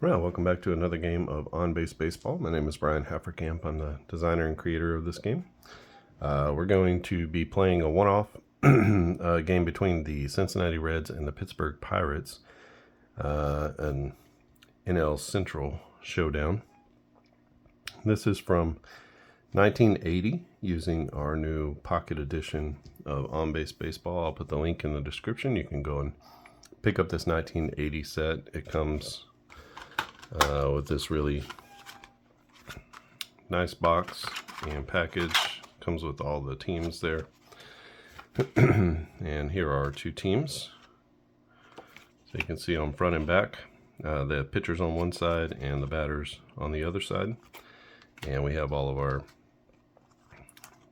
Well, welcome back to another game of On-Base Baseball. My name is Brian Hafferkamp. I'm the designer and creator of this game. We're going to be playing a one-off game between the Cincinnati Reds and the Pittsburgh Pirates, an NL Central showdown. This is from 1980 using our new pocket edition of On-Base Baseball. I'll put the link in the description. You can go and pick up this 1980 set. It comes with this really nice box and package. Comes with all the teams there. And here are our two teams. So you can see on front and back, the pitchers on one side and the batters on the other side. And we have all of our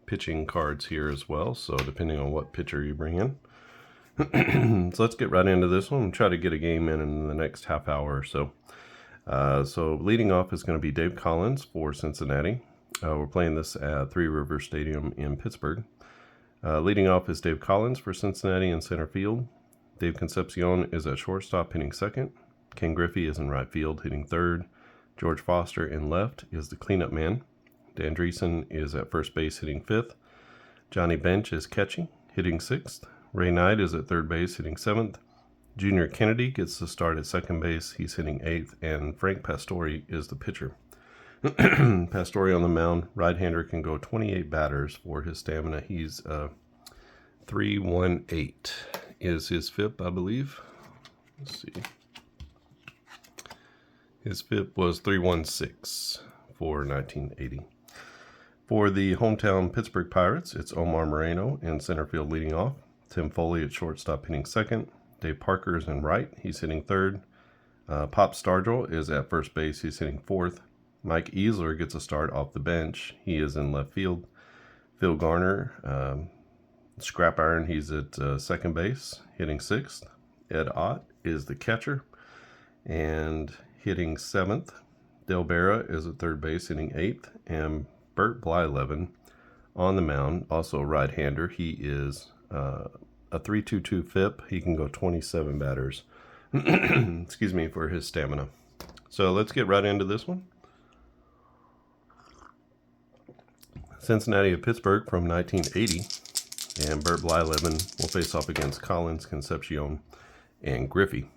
pitching cards here as well, so depending on what pitcher you bring in. So let's get right into this one and try to get a game in the next half hour or so. So leading off is going to be Dave Collins for Cincinnati. We're playing this at Three Rivers Stadium in Pittsburgh. Leading off is Dave Collins for Cincinnati in center field. Dave Concepcion is at shortstop hitting second. Ken Griffey is in right field hitting third. George Foster in left is the cleanup man. Dan Dreesen is at first base hitting fifth. Johnny Bench is catching, hitting sixth. Ray Knight is at third base hitting seventh. Junior Kennedy gets the start at second base. He's hitting eighth, and Frank Pastore is the pitcher. Pastore on the mound. Right-hander can go 28 batters for his stamina. He's 318 is his FIP, I believe. Let's see. His FIP was 316 for 1980. For the hometown Pittsburgh Pirates, it's Omar Moreno in center field leading off. Tim Foley at shortstop hitting second. Dave Parker is in right. He's hitting third. Pop Stargell is at first base. He's hitting fourth. Mike Easler gets a start off the bench. He is in left field. Phil Garner, scrap iron, he's at second base, hitting sixth. Ed Ott is the catcher and hitting seventh. Del Barra is at third base, hitting eighth. And Bert Blyleven on the mound, also a right-hander. He is a 322 FIP. He can go 27 batters, excuse me, for his stamina. So let's get right into this one. Cincinnati of Pittsburgh from 1980, and Bert Blyleven will face off against Collins, Concepcion, and Griffey.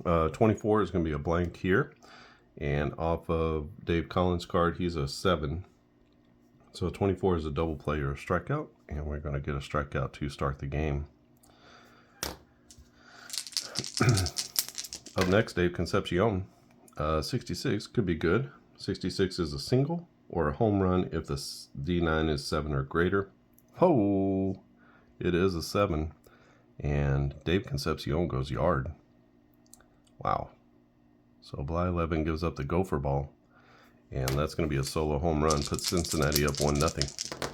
24 is going to be a blank here, and off of Dave Collins' card, he's a 7. So 24 is a double play or a strikeout, and we're going to get a strikeout to start the game. Up next, Dave Concepcion. 66 could be good. 66 is a single or a home run if the D9 is 7 or greater. Oh, it is a 7. And Dave Concepcion goes yard. Wow. So Blyleven gives up the gopher ball. And that's going to be a solo home run. Puts Cincinnati up 1-0.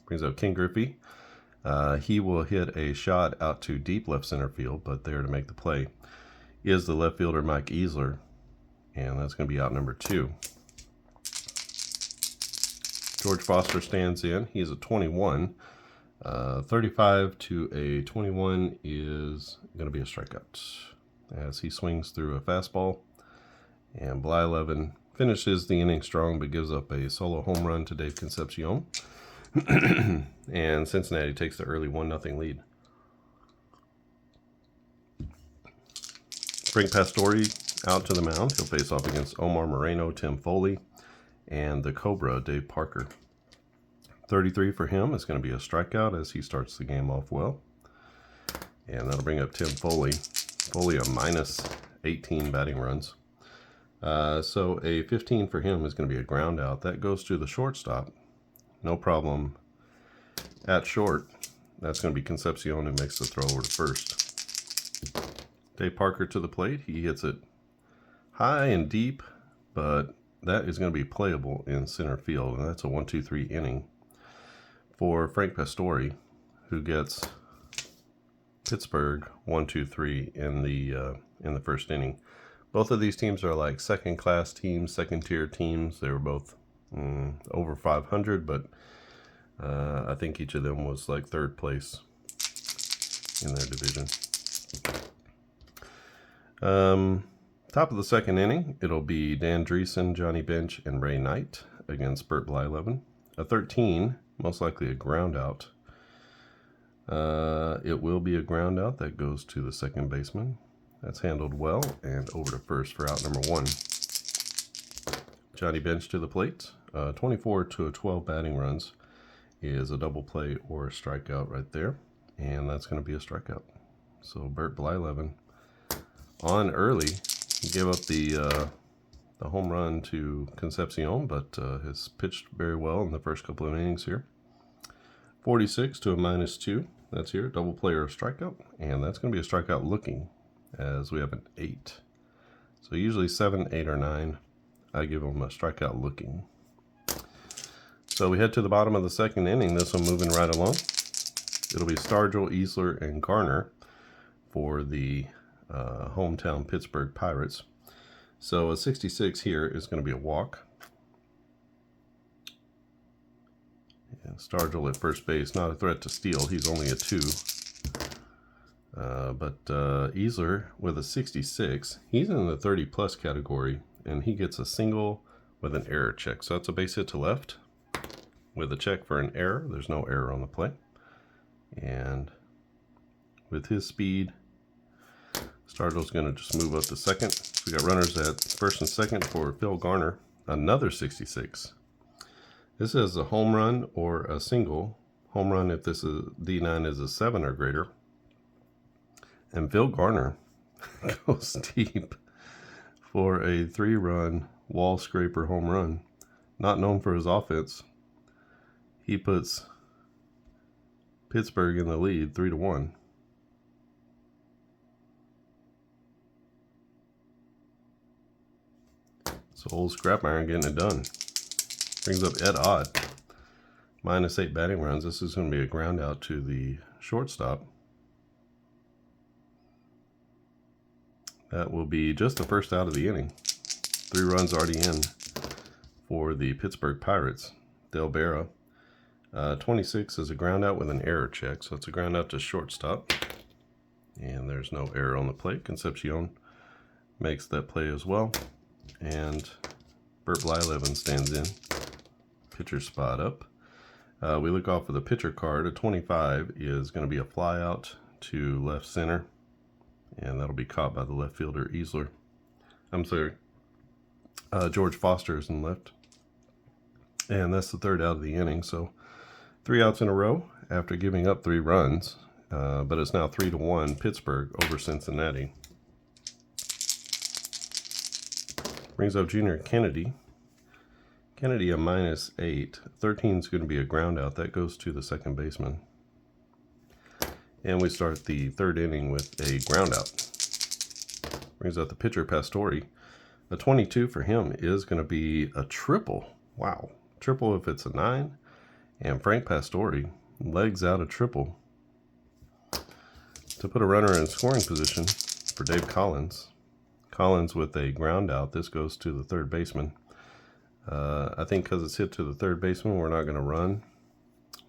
Brings up Ken Griffey. He will hit a shot out to deep left center field, but there to make the play is the left fielder Mike Easler. And that's going to be out number 2. George Foster stands in. He's a 21. 35 to a 21 is going to be a strikeout as he swings through a fastball. And Blyleven finishes the inning strong, but gives up a solo home run to Dave Concepcion. And Cincinnati takes the early 1-0 lead. Frank Pastore out to the mound. He'll face off against Omar Moreno, Tim Foley, and the Cobra, Dave Parker. 33 for him is going to be a strikeout as he starts the game off well. And that'll bring up Tim Foley. Foley a minus 18 batting runs. So a 15 for him is going to be a ground out. That goes to the shortstop. No problem. At short, that's going to be Concepcion who makes the throw over to first. Dave Parker to the plate. He hits it high and deep, but that is going to be playable in center field, and that's a 1-2-3 inning for Frank Pastore, who gets Pittsburgh 1-2-3 in the first inning. Both of these teams are like second-class teams, second-tier teams. They were both over 500, but I think each of them was like third place in their division. Top of the second inning, it'll be Dan Dreesen, Johnny Bench, and Ray Knight against Bert Blyleven. A 13, most likely a ground out. It will be a ground out that goes to the second baseman. That's handled well, and over to first for out number 1. Johnny Bench to the plate. 24 to 12 batting runs is a double play or a strikeout right there, and that's going to be a strikeout. So Bert Blyleven on early. He gave up the home run to Concepcion, but has pitched very well in the first couple of innings here. 46 to a -2. That's here, double play or a strikeout, and that's going to be a strikeout looking, as we have an 8. So usually 7, 8, or 9. I give him a strikeout looking. So we head to the bottom of the second inning. This one moving right along. It'll be Stargell, Easler, and Garner for the hometown Pittsburgh Pirates. So a 66 here is going to be a walk. And Stargell at first base, not a threat to steal. He's only a 2. But Easler with a 66, he's in the 30-plus category, and he gets a single with an error check. So that's a base hit to left with a check for an error. There's no error on the play. And with his speed, Stargell's going to just move up to second. So we got runners at first and second for Phil Garner. Another 66. This is a home run or a single. Home run if this is D9 is a 7 or greater. And Phil Garner goes deep for a 3-run wall scraper home run. Not known for his offense. He puts Pittsburgh in the lead 3-1. So old scrap iron getting it done. Brings up Ed Ott. -8 batting runs. This is going to be a ground out to the shortstop. That will be just the first out of the inning. 3 runs already in for the Pittsburgh Pirates. Del Barra. 26 is a ground out with an error check. So it's a ground out to shortstop. And there's no error on the plate. Concepcion makes that play as well. And Bert Blyleven stands in. Pitcher spot up. We look off for the pitcher card. A 25 is going to be a fly out to left center. And that'll be caught by the left fielder, Easler. I'm sorry. George Foster is in left. And that's the third out of the inning. So 3 outs in a row after giving up 3 runs. But it's now 3-1 Pittsburgh over Cincinnati. Brings up Junior Kennedy. Kennedy a -8. 13 is going to be a ground out. That goes to the second baseman. And we start the third inning with a ground out. Brings out the pitcher, Pastore. A 22 for him is going to be a triple. Wow. Triple if it's a 9. And Frank Pastore legs out a triple to put a runner in scoring position for Dave Collins. Collins with a ground out. This goes to the third baseman. I think because it's hit to the third baseman, we're not going to run.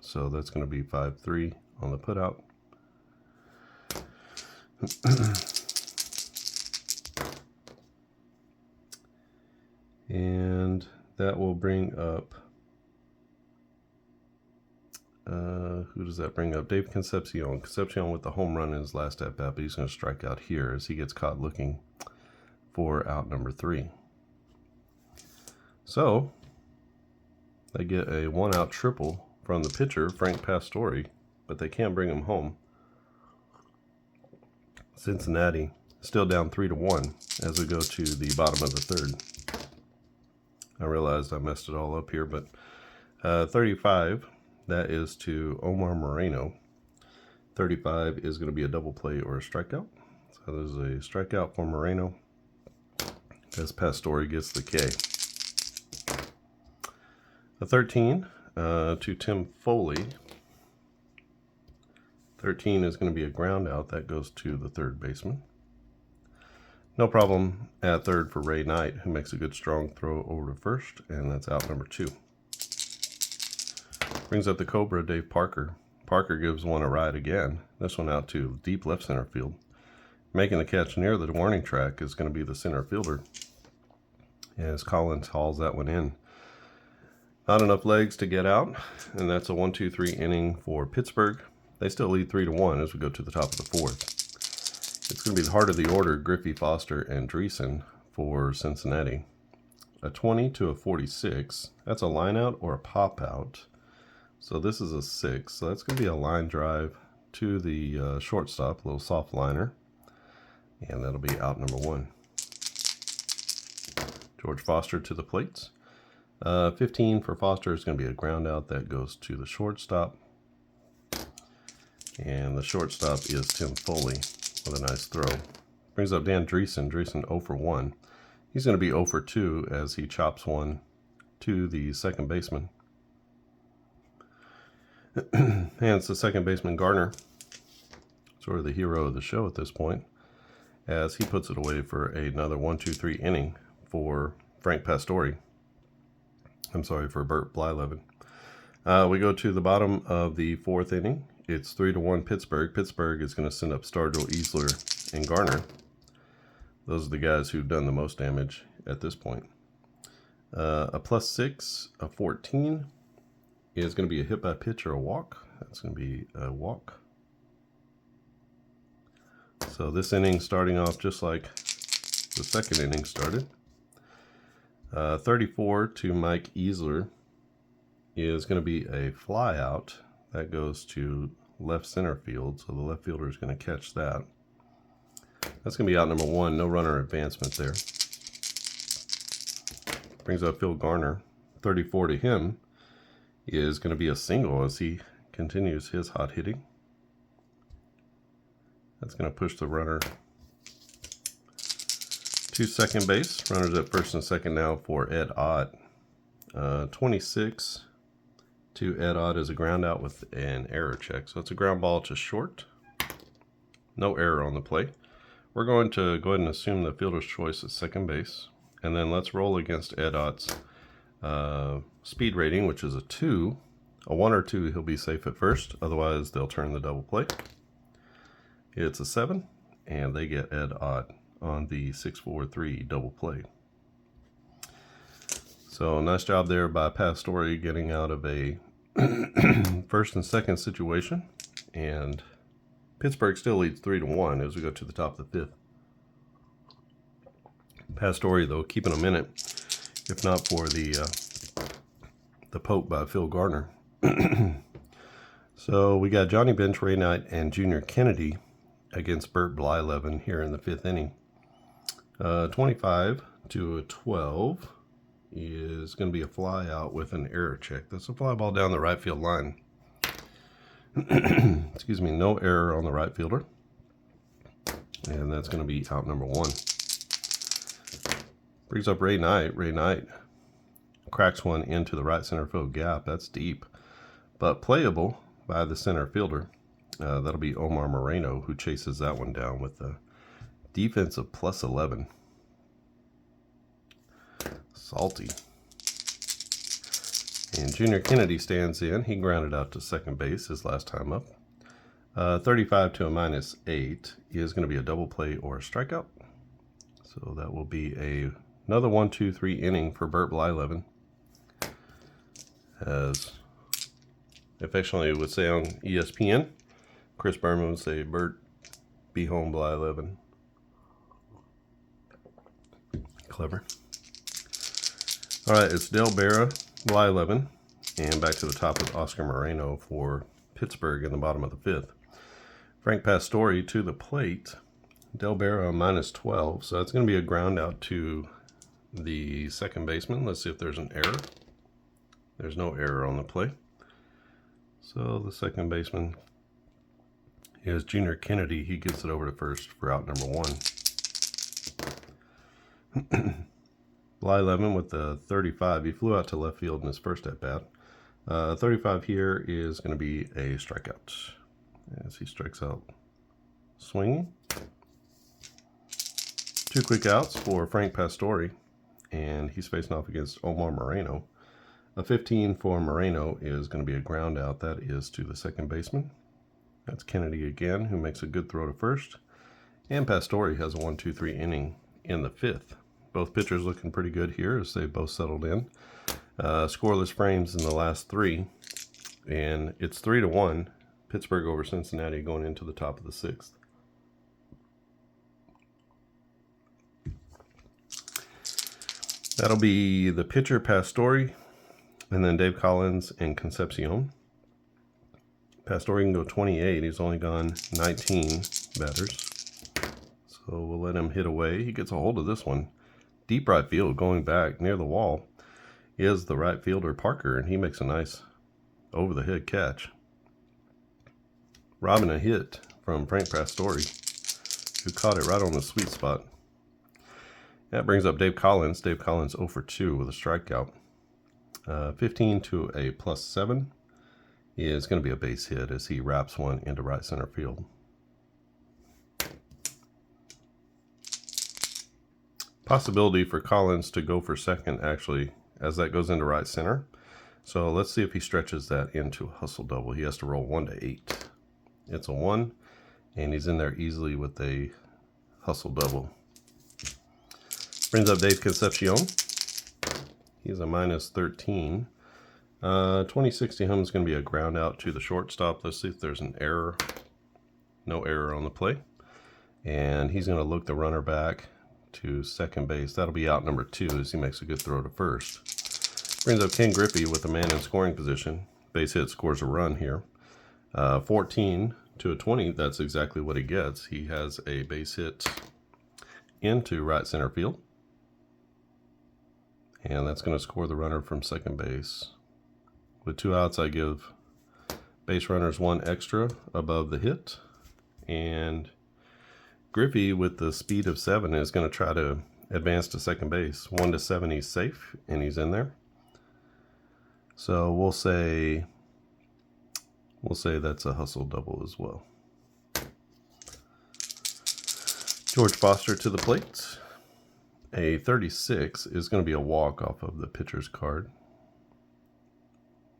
So that's going to be 5-3 on the putout. And that will bring up, who does that bring up? Dave Concepcion. Concepcion with the home run in his last at bat, but he's going to strike out here as he gets caught looking for out number 3. So they get a 1-out triple from the pitcher, Frank Pastore, but they can't bring him home. Cincinnati still down 3-1 as we go to the bottom of the third. I realized I messed it all up here, but 35, that is to Omar Moreno. 35 is going to be a double play or a strikeout. So there's a strikeout for Moreno as Pastore gets the K. A 13 to Tim Foley. 13 is going to be a ground out. That goes to the third baseman. No problem at third for Ray Knight, who makes a good strong throw over to first, and that's out number 2. Brings up the Cobra, Dave Parker. Parker gives one a ride again. This one out to deep left center field. Making the catch near the warning track is going to be the center fielder, as Collins hauls that one in. Not enough legs to get out, and that's a 1-2-3 inning for Pittsburgh. They still lead 3-1 as we go to the top of the fourth. It's going to be the heart of the order, Griffey, Foster, and Dreesen for Cincinnati. A 20 to a 46. That's a line out or a pop out. So this is a 6. So that's going to be a line drive to the shortstop, a little soft liner. And that'll be out number 1. George Foster to the plates. 15 for Foster is going to be a ground out that goes to the shortstop. And the shortstop is Tim Foley with a nice throw. Brings up Dan Dreesen. Dreesen 0 for 1. He's going to be 0 for 2 as he chops one to the second baseman. And it's the second baseman, Garner, sort of the hero of the show at this point, as he puts it away for another 1-2-3 inning for Frank Pastore. I'm sorry, for Bert Blyleven. We go to the bottom of the fourth inning. It's 3-1 Pittsburgh. Pittsburgh is going to send up Stargell, Easler, and Garner. Those are the guys who've done the most damage at this point. A +6, a 14 is going to be a hit by pitch or a walk. That's going to be a walk. So this inning starting off just like the second inning started. 34 to Mike Easler is going to be a fly out that goes to left center field. So the left fielder is going to catch that. That's going to be out number 1. No runner advancement there. Brings up Phil Garner. 34 to him is going to be a single as he continues his hot hitting. That's going to push the runner to second base. Runners at first and second now for Ed Ott. 26 to Ed Ott is a ground out with an error check. So it's a ground ball to short. No error on the play. We're going to go ahead and assume the fielder's choice at second base. And then let's roll against Ed Ott's speed rating, which is a 2. A 1 or 2, he'll be safe at first. Otherwise, they'll turn the double play. It's a 7, and they get Ed Ott on the 6-4-3 double play. So nice job there by Pastore getting out of a first and second situation. And Pittsburgh still leads 3-1 as we go to the top of the 5th. Pastore, though, keeping them in it, if not for the poke by Phil Garner. So we got Johnny Bench, Ray Knight, and Junior Kennedy against Bert Blyleven here in the 5th inning. 25 to a 12 is going to be a fly out with an error check. That's a fly ball down the right field line. Excuse me, no error on the right fielder. And that's going to be out number 1. Brings up Ray Knight. Ray Knight cracks one into the right center field gap. That's deep, but playable by the center fielder. That'll be Omar Moreno, who chases that one down with a defensive +11. Salty. And Junior Kennedy stands in. He grounded out to second base his last time up. 35 to a -8 is going to be a double play or a strikeout. So that will be another 1-2-3 inning for Bert Blyleven. As affectionately would say on ESPN, Chris Berman would say, Bert, be home, Blyleven. Clever. All right, it's Del Berra, Blyleven, and back to the top with Oscar Moreno for Pittsburgh in the bottom of the 5th. Frank Pastore to the plate. Del Berra -12, so that's going to be a ground out to the second baseman. Let's see if there's an error. There's no error on the play. So the second baseman is Junior Kennedy. He gets it over to first for out number 1. Blyleven with the 35. He flew out to left field in his first at bat. 35 here is going to be a strikeout as he strikes out swinging. 2 quick outs for Frank Pastore, and he's facing off against Omar Moreno. A 15 for Moreno is going to be a ground out. That is to the second baseman. That's Kennedy again, who makes a good throw to first. And Pastore has a 1-2-3 inning in the 5th. Both pitchers looking pretty good here as they both settled in. Scoreless frames in the last 3, and it's 3-1. Pittsburgh over Cincinnati going into the top of the 6th. That'll be the pitcher Pastore, and then Dave Collins and Concepcion. Pastore can go 28. He's only gone 19 batters. So we'll let him hit away. He gets a hold of this one. Deep right field, going back near the wall, is the right fielder Parker, and he makes a nice over-the-head catch. Robbing a hit from Frank Pastore, who caught it right on the sweet spot. That brings up Dave Collins. Dave Collins 0 for 2 with a strikeout. 15 to a +7 is going to be a base hit as he wraps one into right center field. Possibility for Collins to go for second, actually, as that goes into right center. So let's see if he stretches that into a hustle double. He has to roll 1 to 8. It's a 1, and he's in there easily with a hustle double. Brings up Dave Concepcion. He's a -13. 26 to him is going to be a ground out to the shortstop. Let's see if there's an error. No error on the play. And he's going to look the runner back to second base. That'll be out number 2 as he makes a good throw to first. Brings up Ken Griffey with a man in scoring position. Base hit, scores a run here. 14 to a 20, that's exactly what he gets. He has a base hit into right center field. And that's going to score the runner from second base. With 2 outs, I give base runners 1 extra above the hit. And Griffey, with the speed of 7, is going to try to advance to second base. 1 to 7, he's safe, and he's in there. So we'll say that's a hustle double as well. George Foster to the plate. A 36 is going to be a walk off of the pitcher's card.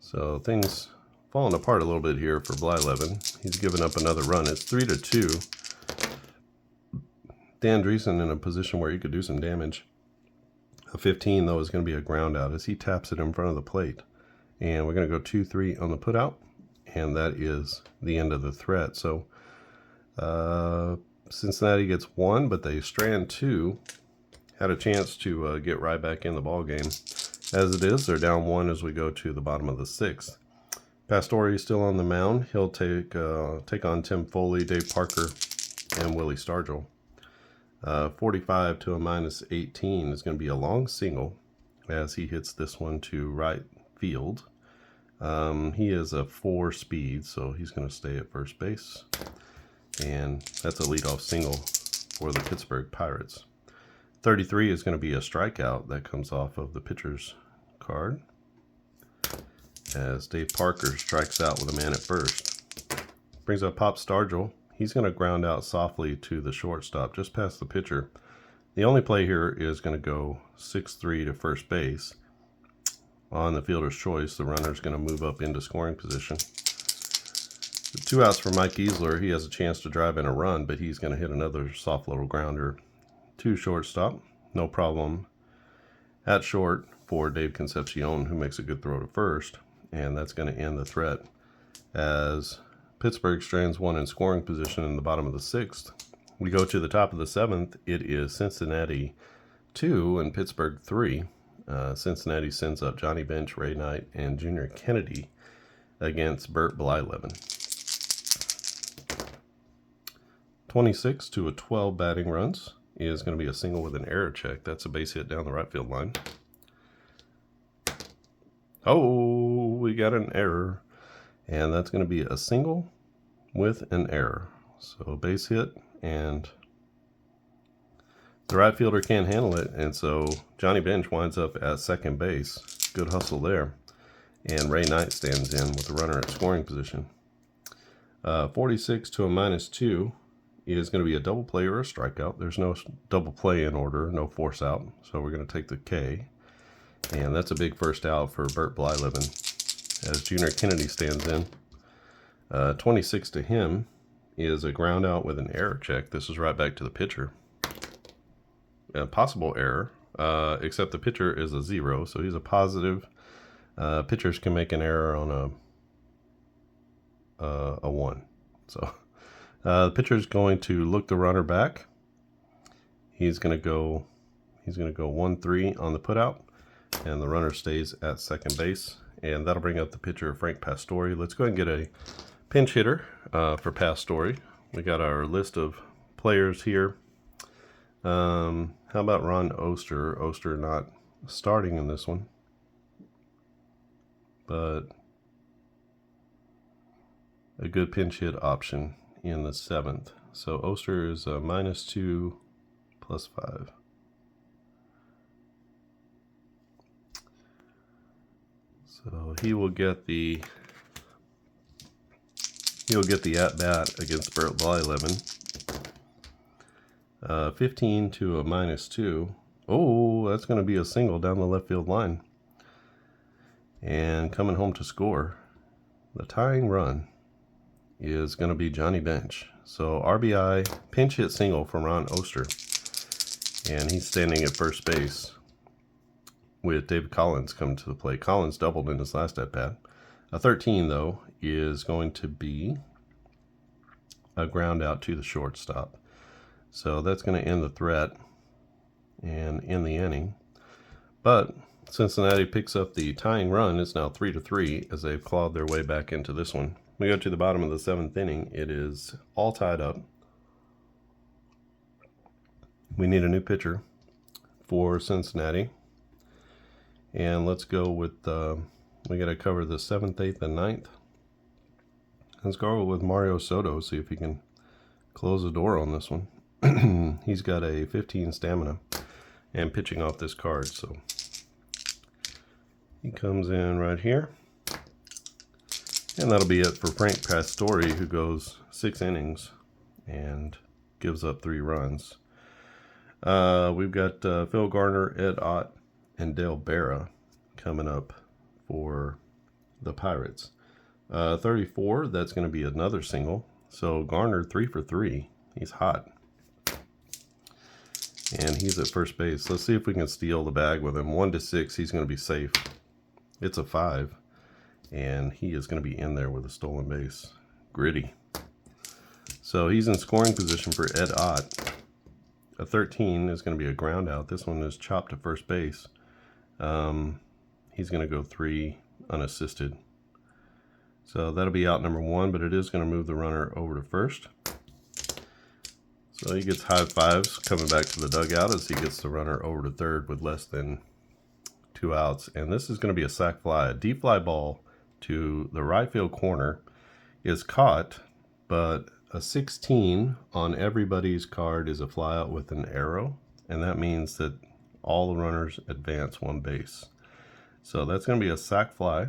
So things falling apart a little bit here for Blyleven. He's given up another run. It's 3-2. Dan Dreesen in a position where he could do some damage. A 15, though, is going to be a ground out as he taps it in front of the plate. And we're going to go 2-3 on the put out. And that is the end of the threat. So Cincinnati gets 1, but they strand 2. Had a chance to get right back in the ball game. As it is, they're down 1 as we go to the bottom of the 6th. Pastore is still on the mound. He'll take on Tim Foley, Dave Parker, and Willie Stargell. 45 to a -18 is going to be a long single as he hits this one to right field. He is a 4 speed, so he's going to stay at first base. And that's a leadoff single for the Pittsburgh Pirates. 33 is going to be a strikeout that comes off of the pitcher's card as Dave Parker strikes out with a man at first. Brings up Pop Stargell. He's going to ground out softly to the shortstop just past the pitcher. The only play here is going to go 6-3 to first base. On the fielder's choice, the runner is going to move up into scoring position. The 2 outs for Mike Easler. He has a chance to drive in a run, but he's going to hit another soft little grounder to shortstop. No problem at short for Dave Concepcion, who makes a good throw to first. And that's going to end the threat as Pittsburgh strands 1 in scoring position in the bottom of the 6th. We go to the top of the 7th. It is Cincinnati 2 and Pittsburgh 3. Cincinnati sends up Johnny Bench, Ray Knight, and Junior Kennedy against Bert Blyleven. 26 to a 12 batting runs is going to be a single with an error check. That's a base hit down the right field line. Oh, we got an error. And that's going to be a single with an error. So a base hit, and the right fielder can't handle it. And so Johnny Bench winds up at second base. Good hustle there. And Ray Knight stands in with the runner at scoring position. 46 to a -2 is going to be a double play or a strikeout. There's no double play in order, no force out. So we're going to take the K. And that's a big first out for Bert Blyleven as Junior Kennedy stands in. 26 to him is a ground out with an error check. This is right back to the pitcher. A possible error, except the pitcher is a 0, so he's a positive. Pitchers can make an error on a 1. So the pitcher is going to look the runner back. He's going to go 1-3 on the putout, and the runner stays at second base, and that'll bring up the pitcher Frank Pastore. Let's go ahead and get a pinch hitter for Pastore. We got our list of players here. How about Ron Oster? Oster not starting in this one, but a good pinch hit option in the 7th. So Oster is a -2 +5. So he'll get the at bat against Bert Blyleven. 15 to a -2. Oh, that's going to be a single down the left field line. And coming home to score, the tying run is going to be Johnny Bench. So RBI pinch hit single from Ron Oster. And he's standing at first base with David Collins coming to the plate. Collins doubled in his last at bat. A 13, though, is going to be a ground out to the shortstop. So that's going to end the threat and end the inning. But Cincinnati picks up the tying run. It's now 3-3 as they've clawed their way back into this one. We go to the bottom of the 7th inning. It is all tied up. We need a new pitcher for Cincinnati. And let's go with, we got to cover the 7th, 8th, and 9th. Let's go with Mario Soto, see if he can close the door on this one. He's got a 15 stamina and pitching off this card. So he comes in right here. And that'll be it for Frank Pastore, who goes 6 innings and gives up 3 runs. We've got Phil Garner, Ed Ott, and Dale Berra coming up for the Pirates. 34, that's going to be another single. So Garner 3 for 3. He's hot. And he's at first base. Let's see if we can steal the bag with him. 1-6, he's going to be safe. It's a 5. And he is going to be in there with a stolen base. Gritty. So he's in scoring position for Ed Ott. A 13 is going to be a ground out. This one is chopped to first base. He's going to go 3 unassisted. So that'll be out number 1, but it is going to move the runner over to first. So he gets high fives coming back to the dugout as he gets the runner over to third with less than 2 outs. And this is going to be a sac fly. A deep fly ball to the right field corner is caught, but a 16 on everybody's card is a fly out with an arrow. And that means that all the runners advance 1 base. So that's going to be a sac fly.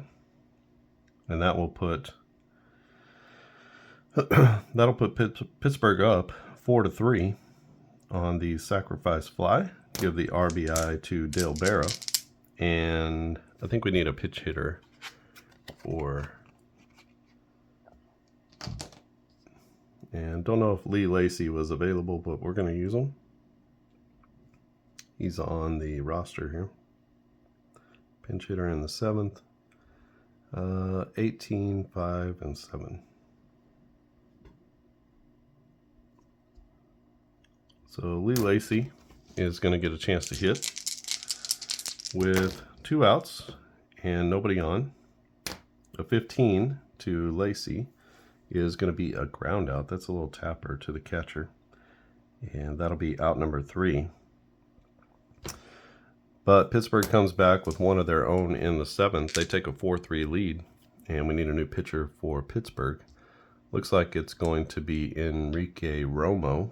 And that will put Pittsburgh up 4-3 on the sacrifice fly. Give the RBI to Dale Berra. And I think we need a pitch hitter for... And don't know if Lee Lacy was available, but we're going to use him. He's on the roster here. Pinch hitter in the 7th. 18, 5, and 7. So Lee Lacy is going to get a chance to hit with 2 outs and nobody on. A 15 to Lacy is going to be a ground out. That's a little tapper to the catcher. And that'll be out number 3. But Pittsburgh comes back with one of their own in the 7th. They take a 4-3 lead, and we need a new pitcher for Pittsburgh. Looks like it's going to be Enrique Romo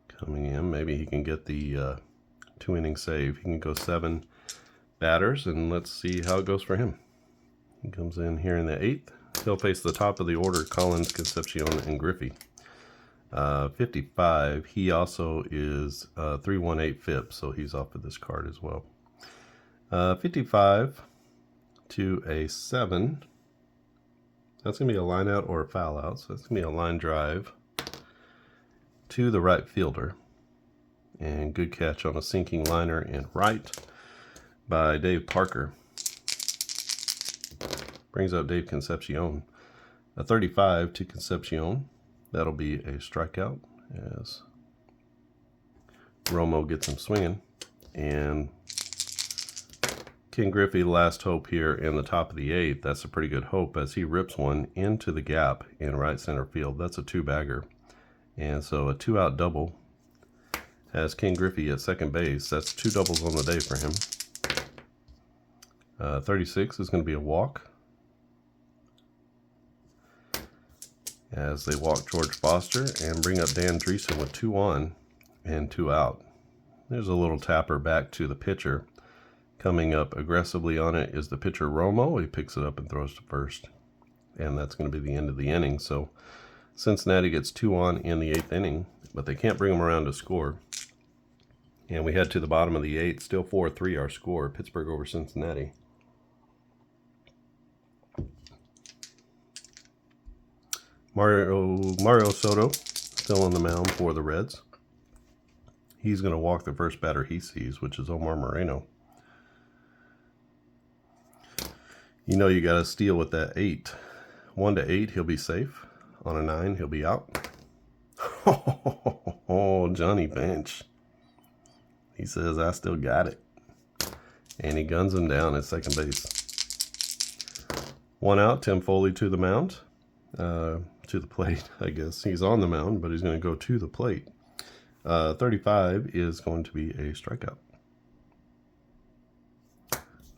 coming in. Maybe he can get the 2-inning save. He can go 7 batters, and let's see how it goes for him. He comes in here in the 8th. He'll face the top of the order, Collins, Concepcion, and Griffey. 55, he also is 318 FIP, so he's off of this card as well. 55 to a 7. That's going to be a line out or a foul out. So that's going to be a line drive to the right fielder. And good catch on a sinking liner in right by Dave Parker. Brings up Dave Concepcion. A 35 to Concepcion. That'll be a strikeout as Romo gets him swinging. And Ken Griffey, last hope here in the top of the 8th. That's a pretty good hope as he rips one into the gap in right center field. That's a 2-bagger. And so a 2-out double has Ken Griffey at second base. That's 2 doubles on the day for him. 36 is going to be a walk as they walk George Foster and bring up Dan Dreesen with 2 on and 2 out. There's a little tapper back to the pitcher. Coming up aggressively on it is the pitcher Romo. He picks it up and throws to first. And that's going to be the end of the inning. So Cincinnati gets 2 on in the 8th inning, but they can't bring them around to score. And we head to the bottom of the 8th. Still 4-3 our score. Pittsburgh over Cincinnati. Mario Soto still on the mound for the Reds. He's going to walk the first batter he sees, which is Omar Moreno. You know you got to steal with that 8. 1 to 8, he'll be safe. On a 9, he'll be out. Oh, Johnny Bench. He says, I still got it. And he guns him down at second base. 1 out, Tim Foley to the mound. To the plate, I guess. He's on the mound, but he's going to go to the plate. 35 is going to be a strikeout.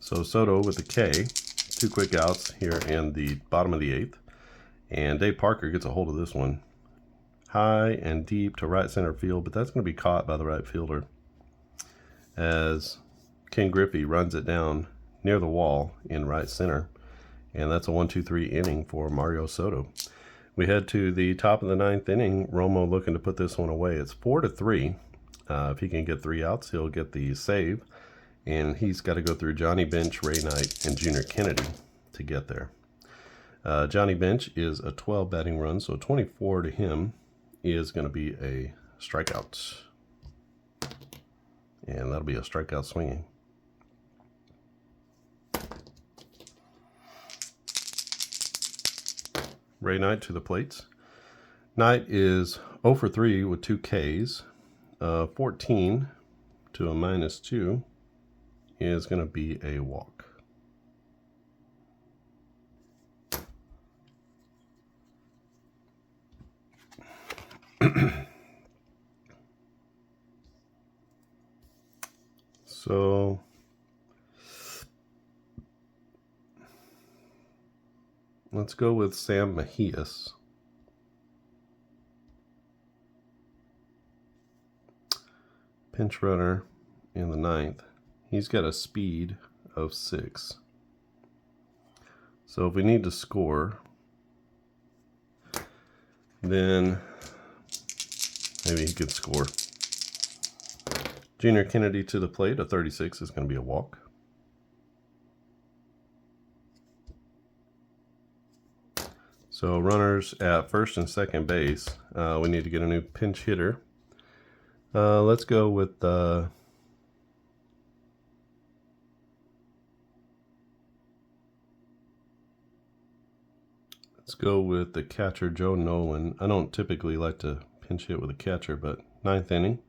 So Soto with the K. 2 quick outs here in the bottom of the 8th. And Dave Parker gets a hold of this one. High and deep to right center field, but that's going to be caught by the right fielder. As Ken Griffey runs it down near the wall in right center. And that's a 1-2-3 inning for Mario Soto. We head to the top of the 9th inning. Romo looking to put this one away. It's 4-3. If he can get 3 outs, he'll get the save. And he's got to go through Johnny Bench, Ray Knight, and Junior Kennedy to get there. Johnny Bench is a 12 batting run, so 24 to him is going to be a strikeout. And that'll be a strikeout swinging. Ray Knight to the plates. Knight is 0 for 3 with 2 Ks. 14 to a -2 is going to be a walk. So let's go with Sam Mejias. Pinch runner in the 9th. He's got a speed of 6. So if we need to score, then maybe he could score. Junior Kennedy to the plate. A 36 is going to be a walk. So runners at first and second base. We need to get a new pinch hitter. Let's go with the catcher, Joe Nolan. I don't typically like to pinch hit with a catcher, but 9th inning.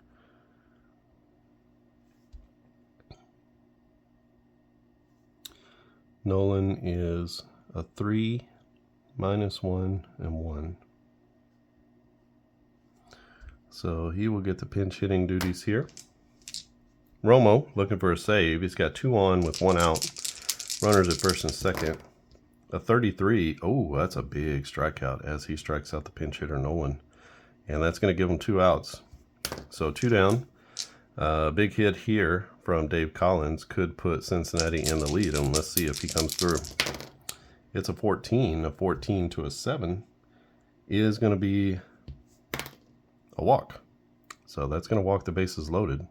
Nolan is a 3, -1, and 1. So he will get the pinch hitting duties here. Romo looking for a save. He's got 2 on with 1 out. Runners at first and second. A 33. Oh, that's a big strikeout as he strikes out the pinch hitter Nolan. And that's going to give him 2 outs. So 2 down. Big hit here from Dave Collins could put Cincinnati in the lead. And let's see if he comes through. It's a 14. A 14 to a 7 is going to be a walk. So that's going to walk the bases loaded.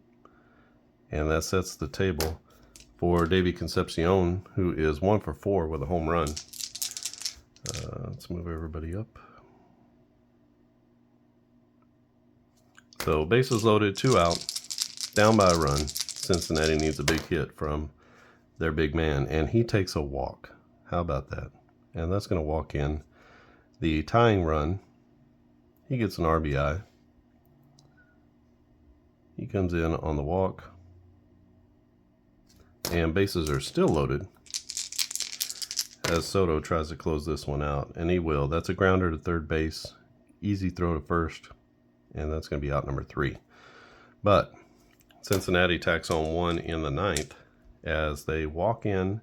And that sets the table for Davey Concepcion, who is 1 for 4 with a home run. Let's move everybody up. So bases loaded, 2 out, down by a run. Cincinnati needs a big hit from their big man, and he takes a walk. How about that? And that's going to walk in the tying run. He gets an RBI. He comes in on the walk, and bases are still loaded as Soto tries to close this one out, and he will. That's a grounder to third base, easy throw to first, and that's going to be out number 3. But Cincinnati tacks on 1 in the 9th as they walk in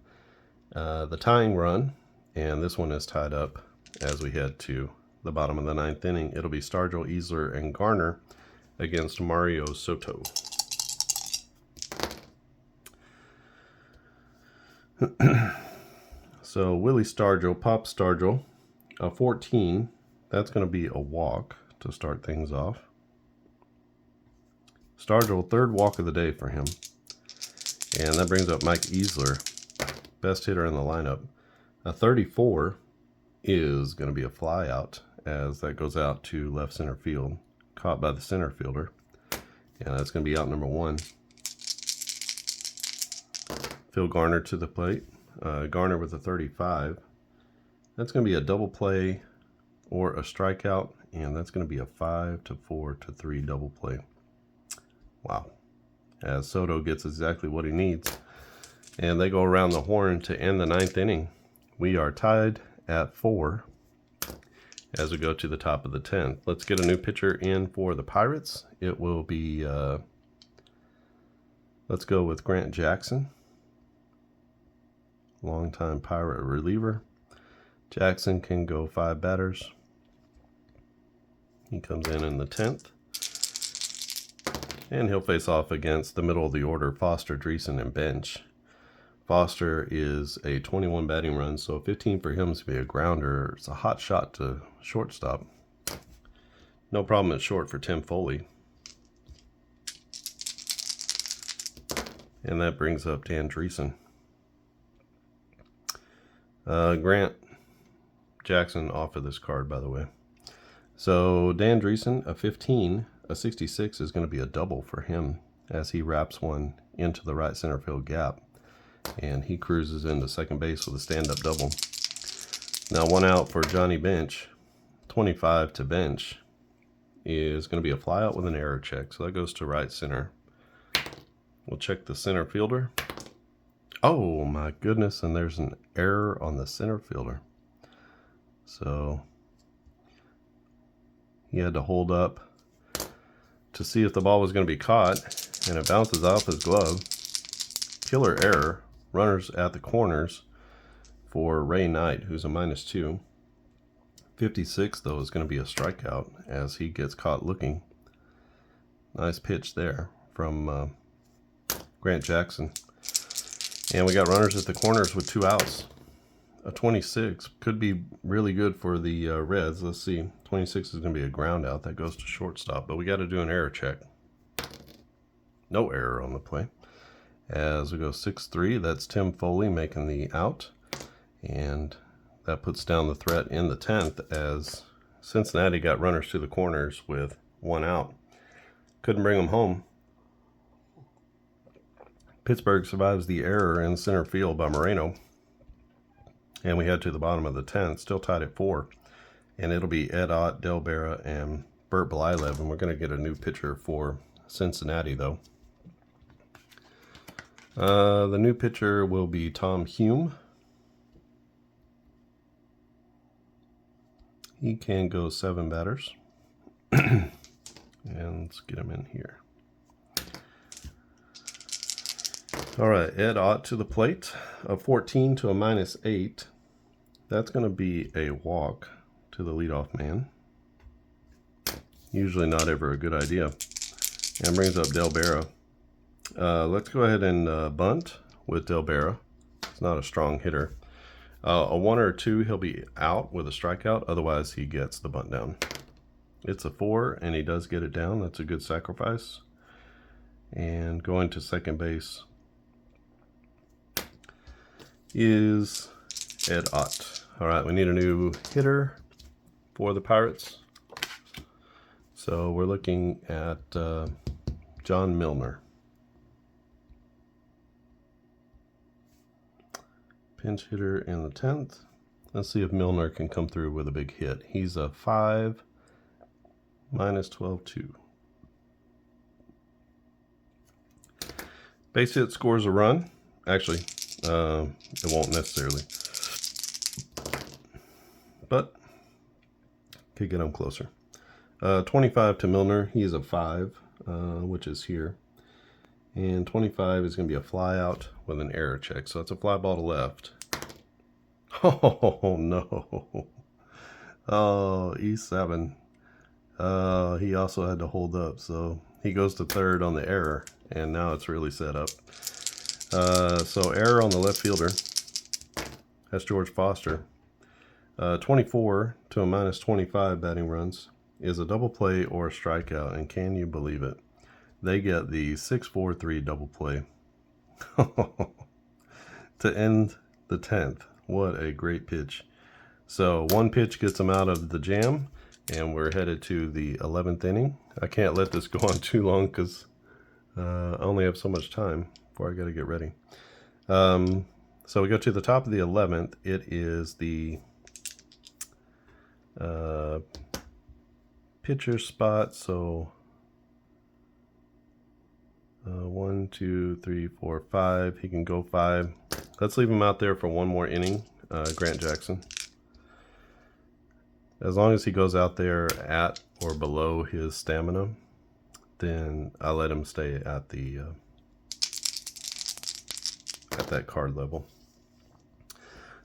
the tying run, and this one is tied up as we head to the bottom of the 9th inning. It'll be Stargell, Easler, and Garner against Mario Soto. So Willie Stargell, Pop Stargell, a 14. That's going to be a walk to start things off. Stargell, 3rd walk of the day for him. And that brings up Mike Easler, best hitter in the lineup. A 34 is going to be a fly out as that goes out to left center field, caught by the center fielder. And that's going to be out number 1. Phil Garner to the plate. Garner with a 35. That's going to be a double play or a strikeout, and that's going to be a 5-4-3 double play. Wow. As Soto gets exactly what he needs. And they go around the horn to end the 9th inning. We are tied at 4 as we go to the top of the 10th. Let's get a new pitcher in for the Pirates. It will be, let's go with Grant Jackson. Longtime Pirate reliever. Jackson can go 5 batters. He comes in the 10th. And he'll face off against the middle of the order, Foster, Dreesen, and Bench. Foster is a 21 batting run, so 15 for him is to be a grounder. It's a hot shot to shortstop. No problem at short for Tim Foley. And that brings up Dan Dreesen. Grant Jackson off of this card, by the way. So Dan Dreesen, a 15, a 66 is going to be a double for him as he wraps one into the right center field gap. And he cruises into second base with a stand-up double. Now 1 out for Johnny Bench. 25 to Bench is going to be a flyout with an error check. So that goes to right center. We'll check the center fielder. Oh my goodness, and there's an error on the center fielder. So he had to hold up to see if the ball was going to be caught, and it bounces off his glove. Killer error. Runners at the corners for Ray Knight, who's a -2. 56, though, is going to be a strikeout as he gets caught looking. Nice pitch there from Grant Jackson. And we got runners at the corners with 2 outs. A 26 could be really good for the Reds. Let's see. 26 is going to be a ground out. That goes to shortstop. But we got to do an error check. No error on the play. As we go 6-3, that's Tim Foley making the out. And that puts down the threat in the 10th as Cincinnati got runners to the corners with 1 out. Couldn't bring them home. Pittsburgh survives the error in center field by Moreno. And we head to the bottom of the 10th, still tied at 4. And it'll be Ed Ott, Del Berra, and Bert Blyleven. We're going to get a new pitcher for Cincinnati, though. The new pitcher will be Tom Hume. He can go 7 batters. And let's get him in here. All right, Ed Ott to the plate. A 14 to a -8. That's going to be a walk to the leadoff man. Usually not ever a good idea. And brings up Del Berra. Let's go ahead and bunt with Del Berra. It's not a strong hitter. A 1 or 2, he'll be out with a strikeout. Otherwise, he gets the bunt down. It's a 4, and he does get it down. That's a good sacrifice. And going to second base is Ed Ott. All right, we need a new hitter for the Pirates. So we're looking at John Milner. Pinch hitter in the 10th. Let's see if Milner can come through with a big hit. He's a 5, minus 12-2. Base hit scores a run. Actually, it won't necessarily. But could get him closer. 25 to Milner. He's a 5, which is here. And 25 is going to be a fly out with an error check. So it's a fly ball to left. Oh, no. Oh, E7. He also had to hold up. So he goes to third on the error. And now it's really set up. So error on the left fielder. That's George Foster. 24 to a minus 25 batting runs is a double play or a strikeout. And can you believe it? They get the 6-4-3 double play to end the 10th. What a great pitch. So one pitch gets them out of the jam, and we're headed to the 11th inning. I can't let this go on too long because I only have so much time before I got to get ready. So we go to the top of the 11th. It is the pitcher spot. So 1, 2, 3, 4, 5. He can go 5. Let's leave him out there for one more inning. Grant Jackson. As long as he goes out there at or below his stamina, then I let him stay at the at that card level.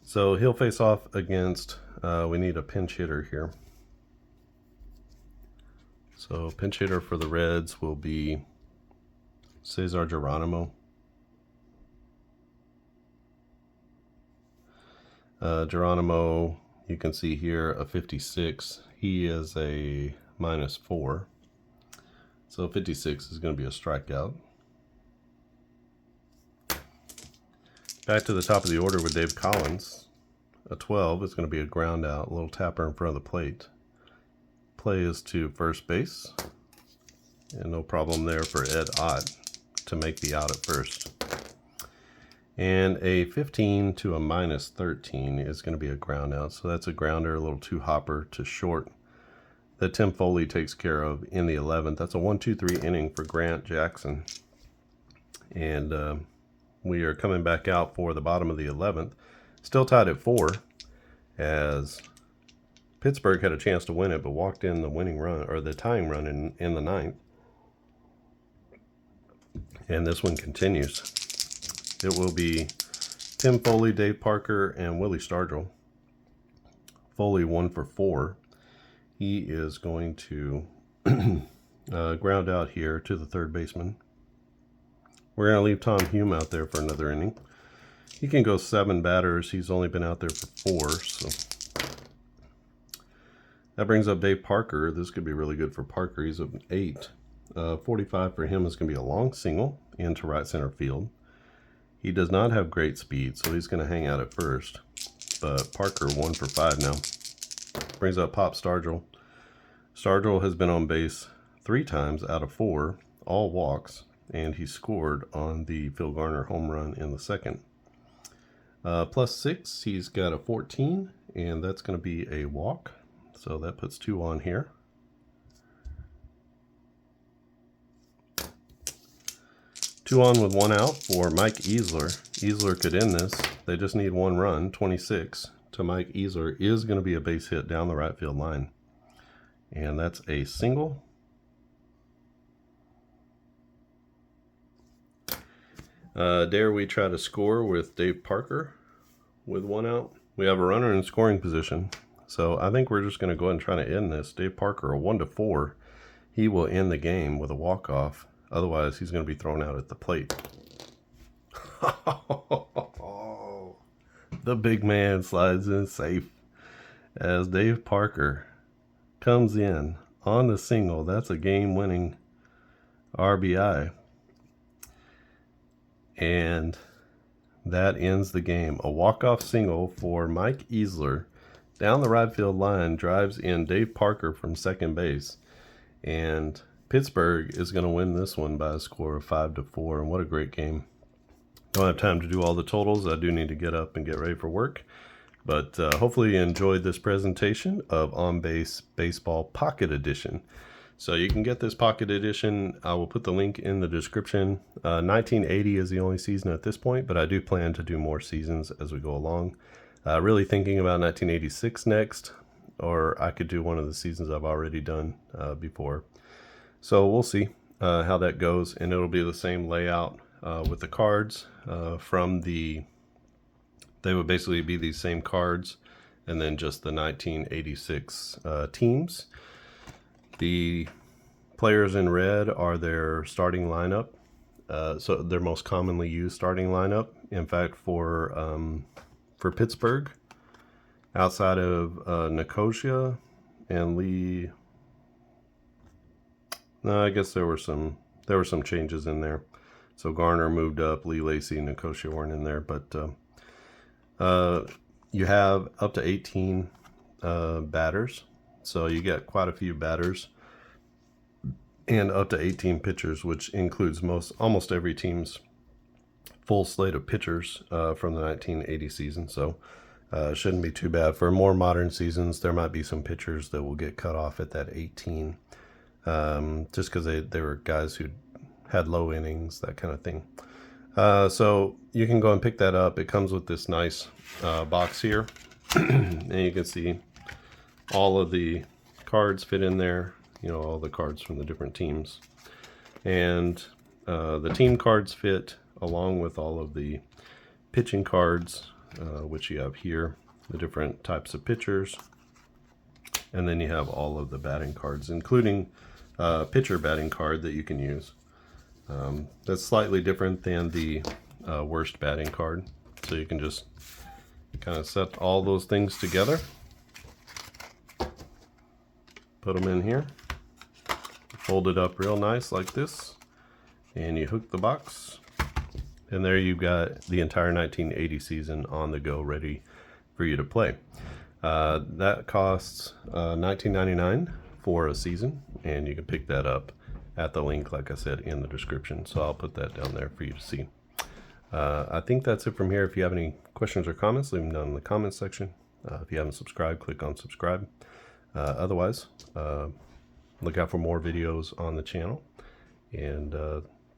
So he'll face off against. We need a pinch hitter here. So pinch hitter for the Reds will be Cesar Geronimo. Geronimo, you can see here a 56. He is a -4. So 56 is going to be a strikeout. Back to the top of the order with Dave Collins. A 12 is going to be a ground out, a little tapper in front of the plate. Play is to first base. And no problem there for Ed Ott to make the out at first. And a 15 to a -13 is going to be a ground out. So that's a grounder, a little 2-hopper to short that Tim Foley takes care of in the 11th. That's a 1-2-3 inning for Grant Jackson. And we are coming back out for the bottom of the 11th. Still tied at 4 as Pittsburgh had a chance to win it, but walked in the winning run or the tying run in the 9th. And this one continues. It will be Tim Foley, Dave Parker, and Willie Stargell. Foley 1 for 4. He is going to ground out here to the third baseman. We're going to leave Tom Hume out there for another inning. He can go 7 batters. He's only been out there for 4. So that brings up Dave Parker. This could be really good for Parker. He's an 8. 45 for him is going to be a long single into right center field. He does not have great speed, so he's going to hang out at first. But Parker 1 for 5 now. Brings up Pop Stargell. Stargell has been on base 3 times out of 4, all walks, and he scored on the Phil Garner home run in the 2nd. +6, he's got a 14, and that's going to be a walk. So that puts 2 on here. Two on with 1 out for Mike Easler. Easler could end this. They just need 1 run. 26 to Mike Easler is going to be a base hit down the right field line. And that's a single. Dare we try to score with Dave Parker with 1 out? We have a runner in scoring position. So I think we're just going to go ahead and try to end this. Dave Parker, a 1-4. He will end the game with a walk-off. Otherwise, he's going to be thrown out at the plate. The big man slides in safe as Dave Parker comes in on the single. That's a game-winning RBI. And that ends the game. A walk-off single for Mike Easler. Down the right field line, drives in Dave Parker from second base. And Pittsburgh is going to win this one by a score of 5-4. And what a great game. Don't have time to do all the totals. I do need to get up and get ready for work. But hopefully you enjoyed this presentation of On Base Baseball Pocket Edition. So you can get this Pocket Edition. I will put the link in the description. 1980 is the only season at this point, but I do plan to do more seasons as we go along. Really thinking about 1986 next, or I could do one of the seasons I've already done before. So we'll see how that goes, and it'll be the same layout with the cards they would basically be these same cards, and then just the 1986 teams. The players in red are their starting lineup, so their most commonly used starting lineup. In fact, for Pittsburgh, outside of Nicosia and Lee, no, I guess there were some changes in there. So Garner moved up, Lee, Lacey, and Nicosia weren't in there, but you have up to 18 batters, so you get quite a few batters, and up to 18 pitchers, which includes almost every team's full slate of pitchers from the 1980 season. So shouldn't be too bad. For more modern seasons, there might be some pitchers that will get cut off at that 18, just because they were guys who had low innings, that kind of thing. So you can go and pick that up. It comes with this nice box here, and you can see all of the cards fit in there, all the cards from the different teams. And the team cards fit along with all of the pitching cards, which you have here, the different types of pitchers. And then you have all of the batting cards, including pitcher batting card that you can use. That's slightly different than the worst batting card. So you can just kind of set all those things together. Put them in here. Fold it up real nice like this. And you hook the box. And there you've got the entire 1980 season on the go, ready for you to play. That costs $19.99 for a season. And you can pick that up at the link, like I said, in the description. So I'll put that down there for you to see. I think that's it from here. If you have any questions or comments, leave them down in the comments section. If you haven't subscribed, click on subscribe. Otherwise, look out for more videos on the channel. And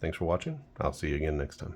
thanks for watching. I'll see you again next time.